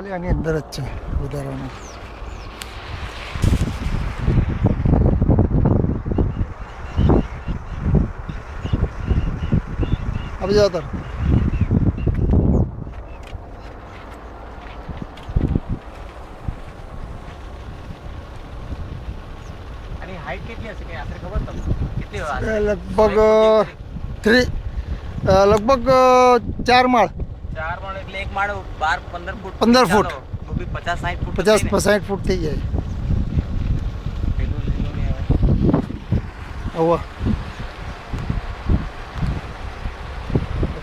એટલે આની અંદર જ છે વધારાનું. આવી જાઓ તાર. હાઈટ કેટલી હશે કે આખરે ખબર તમને કેટલી લગભગ 4 માળ. 4 માળ એટલે એક માળ 12-15 ફૂટ. 15 ફૂટ. તો બી 50-60 ફૂટ. 50-60 ફૂટ થઈ જાય. હવે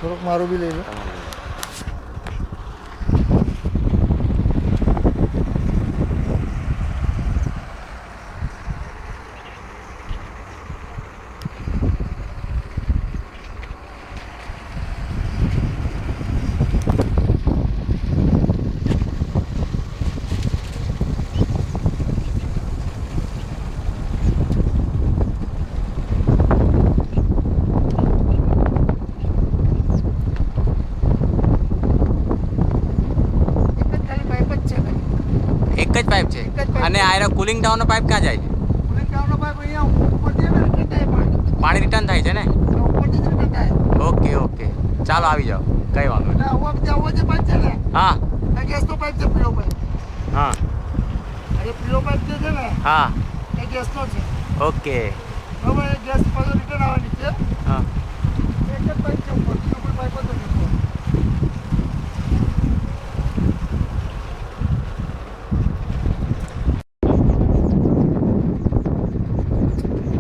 થોડુંક મારું બી લઈ લો. એક જ પાઇપ છે. અને આ કુલિંગ ડાઉનનો પાઇપ ક્યાં જાય છે? પાણી રિટર્ન થાય છે ને? ઓકે ઓકે, ચાલો આવી જાઓ, કઈ વાંધો નહીં. હા ગેસનો પાઇપ છે, પીળો પાઇપ. હા પીળો પાઇપ જે છે ને હા એ ગેસનો છે. ઓકે હવે ગેસ પાછો રિટર્ન આવવાની છે. હા